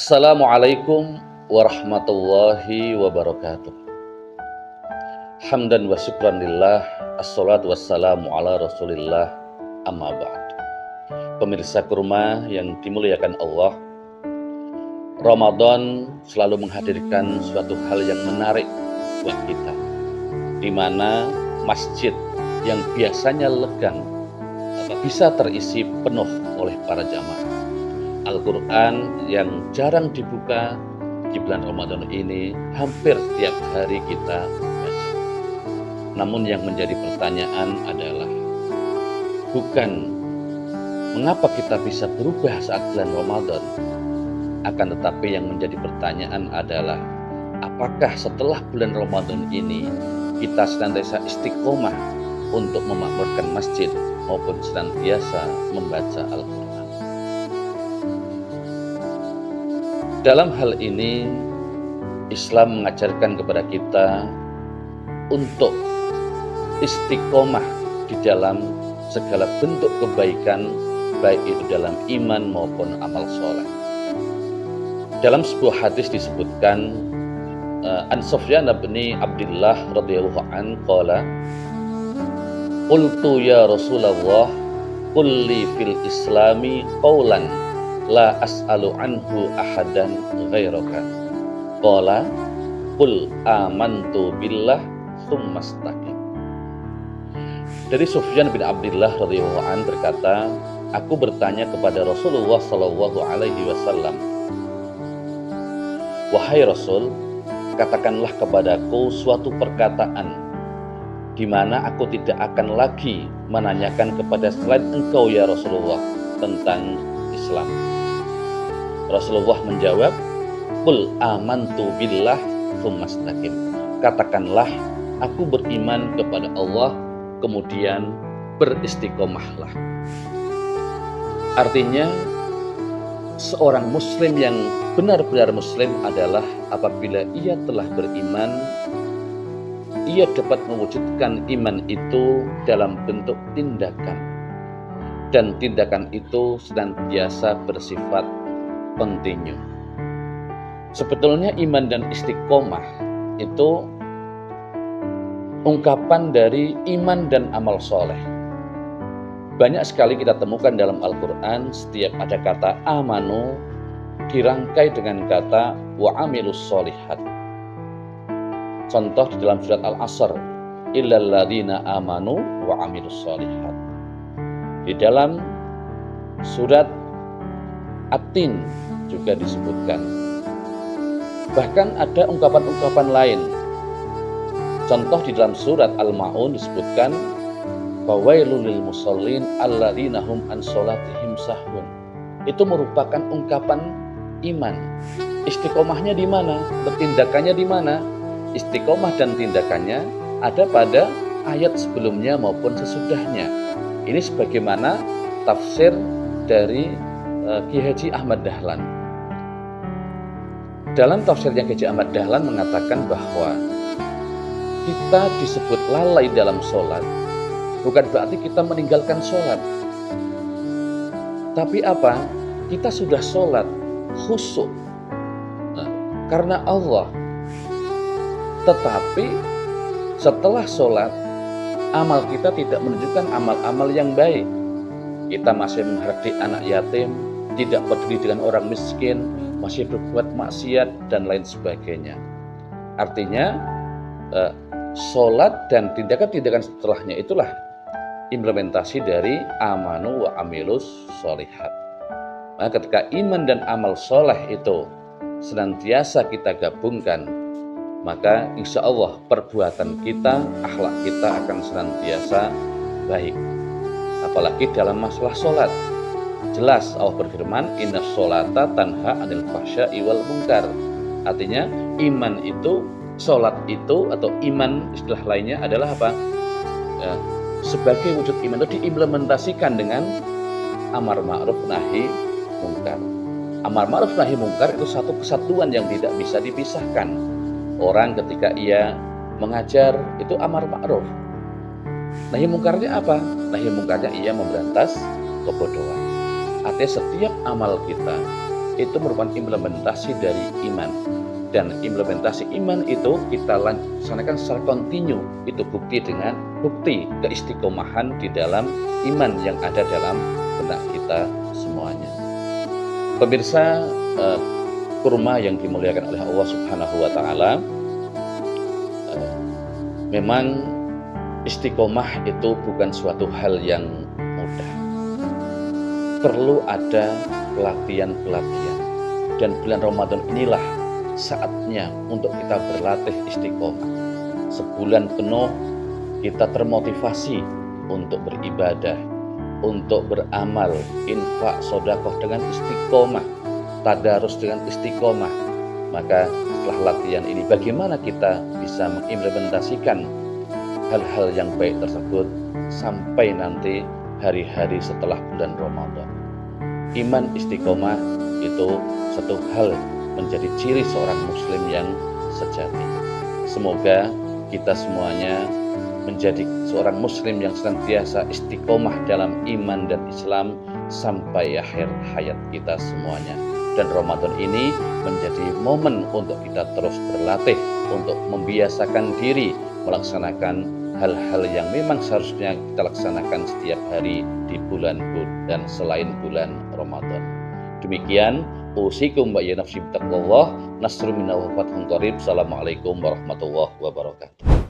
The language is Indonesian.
Assalamualaikum warahmatullahi wabarakatuh. Hamdan wa syukran lillah, assalatu wassalamu ala rasulillah, amma ba'd. Pemirsa kurma yang dimuliakan Allah, Ramadan selalu menghadirkan suatu hal yang menarik buat kita, di mana masjid yang biasanya legang bisa terisi penuh oleh para jamaah. Al-Quran yang jarang dibuka di bulan Ramadan ini hampir setiap hari kita baca. Namun yang menjadi pertanyaan adalah bukan mengapa kita bisa berubah saat bulan Ramadan, akan tetapi yang menjadi pertanyaan adalah apakah setelah bulan Ramadan ini kita senantiasa istiqomah untuk memakmurkan masjid maupun senantiasa membaca Al-Quran. Dalam hal ini, Islam mengajarkan kepada kita untuk istiqomah di dalam segala bentuk kebaikan, baik itu dalam iman maupun amal soleh. Dalam sebuah hadis disebutkan, An Sufyan bin Abdullah radhiyallahu anhu qala, qultu ya Rasulullah, qul li fil islami qawlan la as'alu anhu ahadan ghairaka. Qala qul amantu billah tsumma istaqim. Dari Sufyan bin Abdullah radhiyallahu anhu berkata, aku bertanya kepada Rasulullah sallallahu alaihi wasallam, wahai Rasul, katakanlah kepadaku suatu perkataan di mana aku tidak akan lagi menanyakan kepada selain engkau ya Rasulullah tentang Islam. Rasulullah menjawab, qul amantu billah tsumma istaqim. Katakanlah, aku beriman kepada Allah, kemudian beristiqomahlah. Artinya, seorang muslim yang benar-benar muslim adalah apabila ia telah beriman, ia dapat mewujudkan iman itu dalam bentuk tindakan, dan tindakan itu senantiasa bersifat kontinu. Sebetulnya iman dan istiqomah itu ungkapan dari iman dan amal soleh. Banyak sekali kita temukan dalam Al-Quran, setiap ada kata amanu dirangkai dengan kata wa amilus solihat. Contoh di dalam surat Al-Asr, illal ladzina amanu wa amilus solihat. Di dalam surat At-Tin juga disebutkan. Bahkan ada ungkapan-ungkapan lain. Contoh di dalam surat Al-Ma'un disebutkan, fawailul lil musallin alladzina hum an sholatihim sahun. Itu merupakan ungkapan iman. Istiqomahnya di mana? Tindakannya di mana? Istiqomah dan tindakannya ada pada ayat sebelumnya maupun sesudahnya. Ini sebagaimana tafsir dari Ki Haji Ahmad Dahlan. Dalam tafsirnya Ki Haji Ahmad Dahlan mengatakan bahwa kita disebut lalai dalam sholat bukan berarti kita meninggalkan sholat, tapi apa? Kita sudah sholat khusyuk karena Allah, tetapi setelah sholat amal kita tidak menunjukkan amal-amal yang baik. Kita masih menghardik anak yatim, tidak peduli dengan orang miskin, masih berbuat maksiat dan lain sebagainya. Artinya sholat dan tindakan-tindakan setelahnya itulah implementasi dari amanu wa amilus sholihat. Maka ketika iman dan amal soleh itu senantiasa kita gabungkan, maka insya Allah perbuatan kita, akhlak kita akan senantiasa baik. Apalagi dalam masalah sholat. Jelas Allah berfirman, inna sholata tanha anil fahsya'i wal munkar. Artinya iman itu, sholat itu atau iman istilah lainnya adalah apa? Ya, sebagai wujud iman itu diimplementasikan dengan amar ma'ruf nahi mungkar. Amar ma'ruf nahi mungkar itu satu kesatuan yang tidak bisa dipisahkan. Orang ketika ia mengajar itu amar ma'ruf. Nahi mungkarnya apa? Nahi mungkarnya ia memberantas kebodohan. Artinya setiap amal kita itu merupakan implementasi dari iman. Dan implementasi iman itu kita laksanakan secara kontinu. Itu bukti dengan bukti keistiqomahan di dalam iman yang ada dalam benak kita semuanya. Pemirsa, kurma yang dimuliakan oleh Allah Subhanahu wa Ta'ala, memang istiqomah itu bukan suatu hal yang mudah. Perlu ada pelatihan-pelatihan. Dan bulan Ramadan inilah saatnya untuk kita berlatih istiqomah. Sebulan penuh kita termotivasi untuk beribadah, untuk beramal, infak, sedekah dengan istiqomah, tadarus dengan istiqomah. Maka setelah latihan ini, bagaimana kita bisa mengimplementasikan hal-hal yang baik tersebut sampai nanti hari-hari setelah bulan Ramadan. Iman istiqomah itu satu hal menjadi ciri seorang muslim yang sejati. Semoga kita semuanya menjadi seorang muslim yang senantiasa istiqomah dalam iman dan Islam sampai akhir hayat kita semuanya. Dan Ramadan ini menjadi momen untuk kita terus berlatih, untuk membiasakan diri melaksanakan hal-hal yang memang seharusnya kita laksanakan setiap hari di bulan dan selain bulan Ramadan. Demikian, usikum wa ya nafsi bittaqwallah. Nasrun minna wa fathun qarib. Assalamualaikum warahmatullahi wabarakatuh.